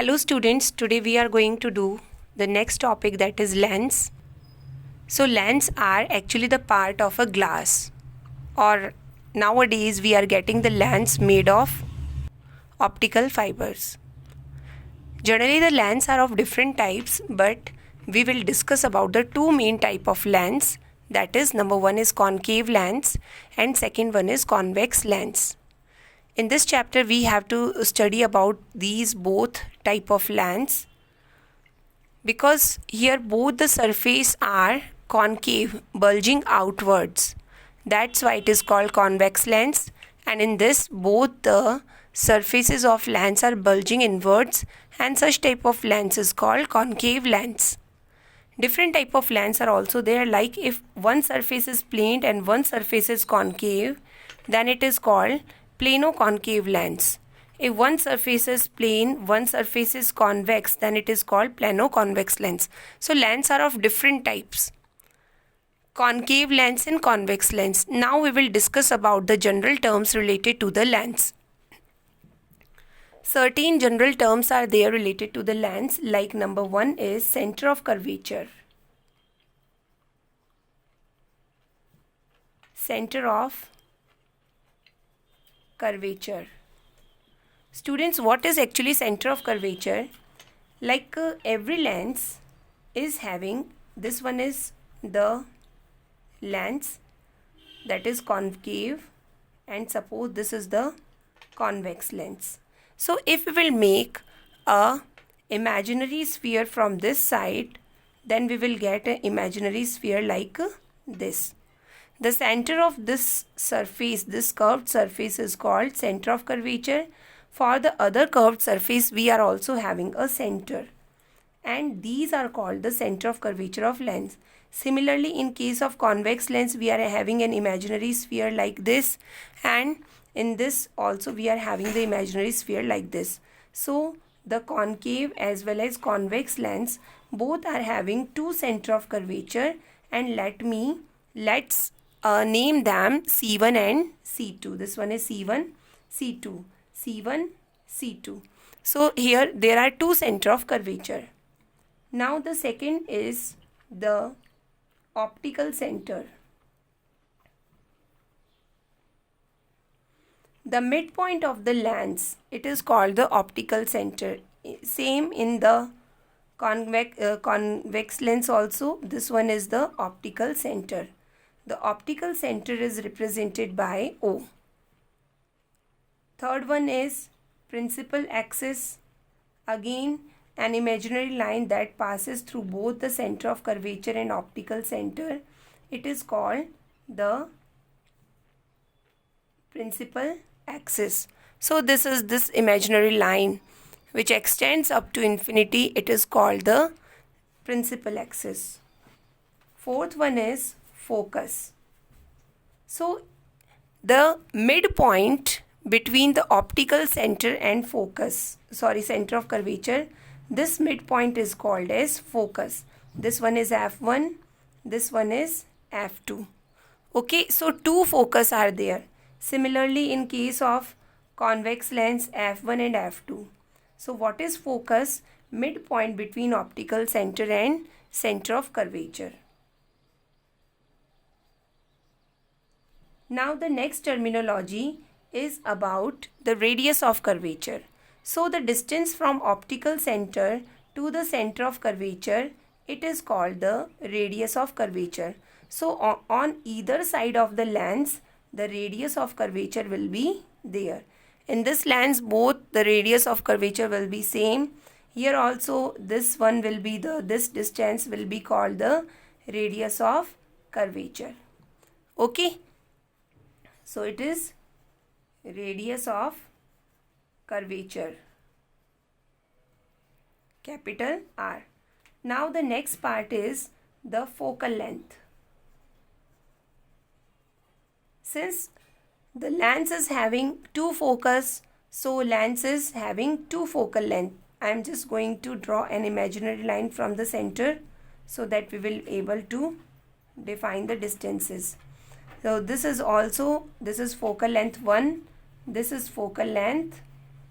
Hello students, today we are going to do the next topic, that is lens. So lens are actually the part of a glass, or nowadays we are getting the lens made of optical fibers. Generally the lens are of different types, but we will discuss about the two main type of lens, that is number one is concave lens and second one is convex lens. In this chapter we have to study about these both type of lens, because here both the surface are concave, bulging outwards. That's why it is called convex lens, and in this both the surfaces of lens are bulging inwards, and such type of lens is called concave lens. Different type of lens are also there, like if one surface is planed and one surface is concave, then it is called plano-concave lens. If one surface is plane, one surface is convex, then it is called plano-convex lens. So lens are of different types, concave lens and convex lens. Now we will discuss about the general terms related to the lens. Certain general terms are there related to the lens, like number one is center of curvature. Center of curvature. Students, what is actually center of curvature? Like every lens is having, this one is the lens that is concave, and suppose this is the convex lens. So if we will make a imaginary sphere from this side, then we will get an imaginary sphere like this. The center of this surface, this curved surface, is called center of curvature. For the other curved surface, we are also having a center, and these are called the center of curvature of lens. Similarly, in case of convex lens, we are having an imaginary sphere like this, and in this also we are having the imaginary sphere like this. So the concave as well as convex lens both are having two center of curvature, and let's name them C1 and C2. This one is C1, C2, C1, C2. So here there are two center of curvature. Now the second is the optical center. The midpoint of the lens, it is called the optical center. Same in the convex lens also, this one is the optical center. The optical center is represented by O. Third one is principal axis. Again, an imaginary line that passes through both the center of curvature and optical center. It is called the principal axis. So this is this imaginary line which extends up to infinity. It is called the principal axis. Fourth one is focus. So the midpoint between the optical center and center of curvature, this midpoint is called as focus. This one is F1, this one is F2. Okay, so two focus are there. Similarly, in case of convex lens, F1 and F2. So what is focus? Midpoint between optical center and center of curvature. Now the next terminology is about the radius of curvature. So the distance from optical center to the center of curvature, it is called the radius of curvature. So on either side of the lens, the radius of curvature will be there. In this lens, both the radius of curvature will be same. Here also this one will be this distance will be called the radius of curvature. Okay. So it is radius of curvature, capital R. Now the next part is the focal length. Since the lens is having two focus, so lens is having two focal length. I am just going to draw an imaginary line from the center so that we will able to define the distances. So this is focal length 1, this is focal length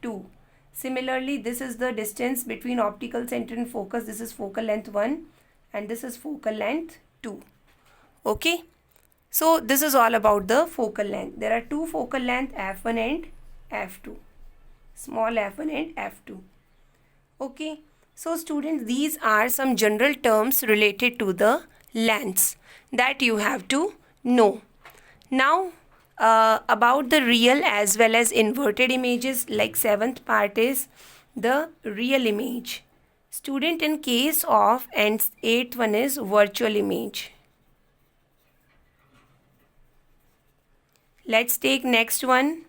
2, Similarly, this is the distance between optical center and focus. This is focal length 1 and this is focal length 2. Okay, so this is all about the focal length. There are two focal length, f1 and f2, small f1 and f2. Okay, so students, these are some general terms related to the lens that you have to know. Now about the real as well as inverted images, like seventh part is the real image. Student, in case of, and eighth one is virtual image. Let's take next one,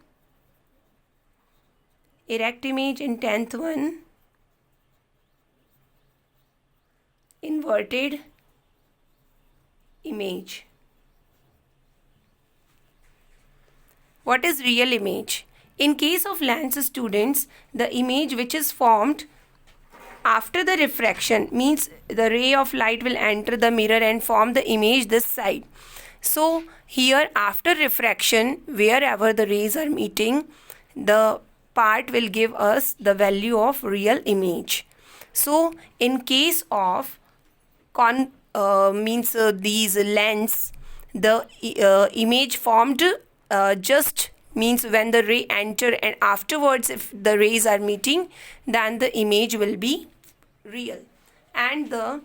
erect image. In 10th one, inverted image. What is real image? In case of lens, students, the image which is formed after the refraction, means the ray of light will enter the mirror and form the image this side. So here, after refraction, wherever the rays are meeting, the part will give us the value of real image. So in case of these lens, the image formed just means when the ray enter, and afterwards if the rays are meeting, then the image will be real. And the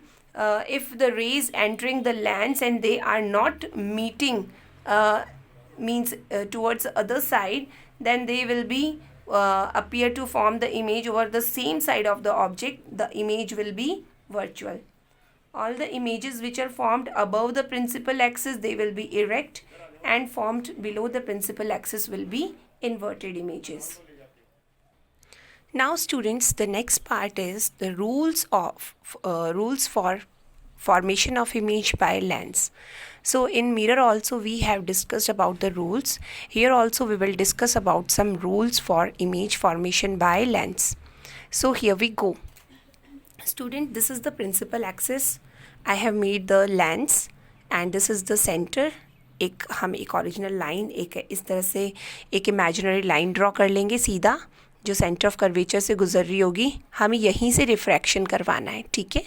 if the rays entering the lens and they are not meeting towards the other side, then they will be appear to form the image over the same side of the object. The image will be virtual. All the images which are formed above the principal axis, they will be erect, and formed below the principal axis will be inverted images. Now students, the next part is the rules for formation of image by lens. So in mirror also we have discussed about the rules. Here also we will discuss about some rules for image formation by lens. So here we go. Student, this is the principal axis. I have made the lens and this is the center. हम एक original line, एक इस तरह से एक imaginary line draw कर लेंगे सीधा, जो सेंटर ऑफ कर्वेचर से गुजर रही होगी. हमें यहीं से रिफ्रैक्शन करवाना है. ठीक है,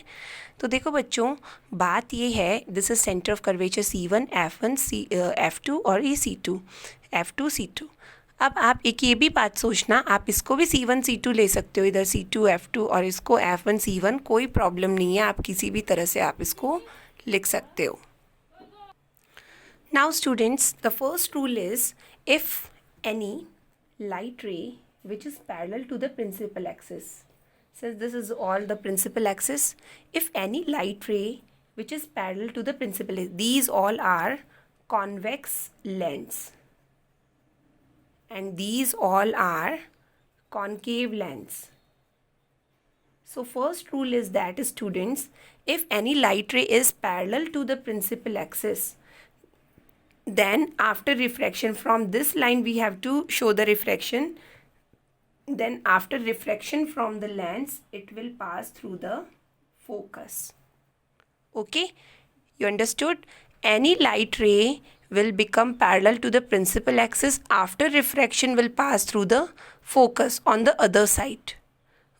तो देखो बच्चों, बात ये है, this is centre of curvature C1, F1, F2 और ये C2, F2, C2. अब आप एक ये भी बात सोचना, आप इसको भी C1, C2 ले सकते हो, इधर C2, F2 और इसको F1, C1, कोई प्रॉब्लम नहीं है. आप किसी भी तरह से आप इसको लिख सकते हो. Now students, the first rule is, if any light ray which is parallel to the principal axis, says this is all the principal axis, if any light ray which is parallel to the principal, these all are convex lens and these all are concave lens. So first rule is that students, if any light ray is parallel to the principal axis, then after refraction from this line we have to show the refraction. Then after refraction from the lens, it will pass through the focus. Okay, you understood? Any light ray will become parallel to the principal axis after refraction will pass through the focus on the other side.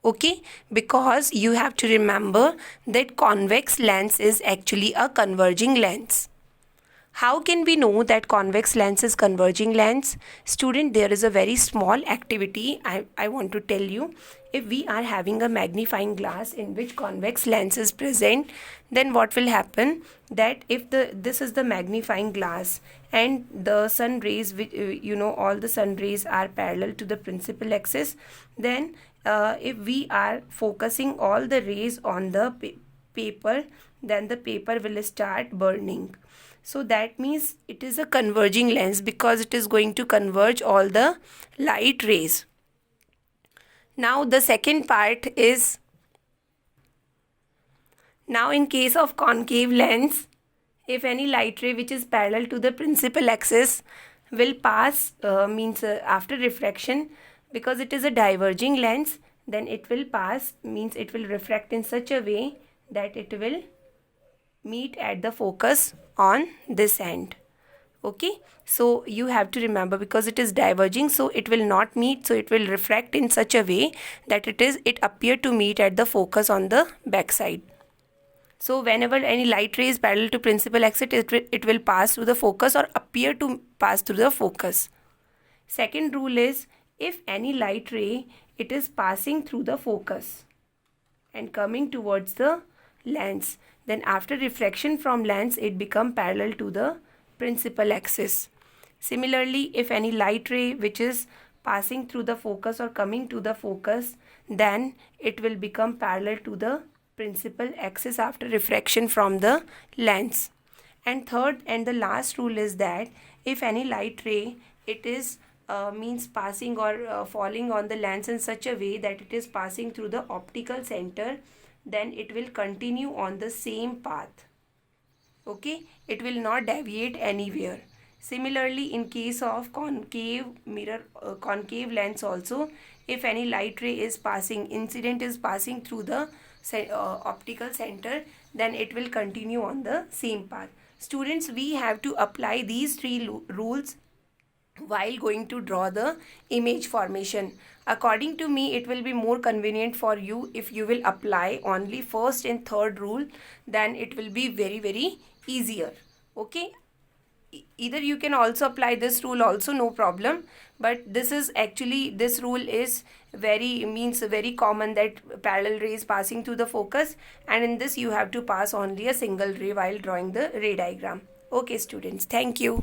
Okay, because you have to remember that convex lens is actually a converging lens. How can we know that convex lens is converging lens? Student, there is a very small activity I want to tell you. If we are having a magnifying glass in which convex lens is present, then what will happen, that if this is the magnifying glass and the sun rays, all the sun rays are parallel to the principal axis, then if we are focusing all the rays on the paper, then the paper will start burning. So that means it is a converging lens because it is going to converge all the light rays. Now the second part is, now in case of concave lens, if any light ray which is parallel to the principal axis will pass, after refraction, because it is a diverging lens, then it will pass, means it will refract in such a way that it will meet at the focus on this end. Okay, so you have to remember, because it is diverging, so it will not meet, so it will refract in such a way that it appear to meet at the focus on the back side. So whenever any light ray is parallel to principal axis, it will pass through the focus or appear to pass through the focus. Second rule is, if any light ray, it is passing through the focus and coming towards the lens, then after refraction from lens, it become parallel to the principal axis. Similarly, if any light ray which is passing through the focus or coming to the focus, then it will become parallel to the principal axis after refraction from the lens. And third and the last rule is that if any light ray, it is means passing or falling on the lens in such a way that it is passing through the optical center, then it will continue on the same path. Okay, it will not deviate anywhere. Similarly, in case of concave mirror, concave lens also, if any light ray is passing, incident is passing through the optical center, then it will continue on the same path. Students, we have to apply these three rules while going to draw the image formation. According to me, it will be more convenient for you if you will apply only first and third rule, then it will be very easier. Okay, either you can also apply this rule also, no problem, but this is actually, this rule is very common, that parallel ray is passing through the focus, and in this you have to pass only a single ray while drawing the ray diagram. Okay students, thank you.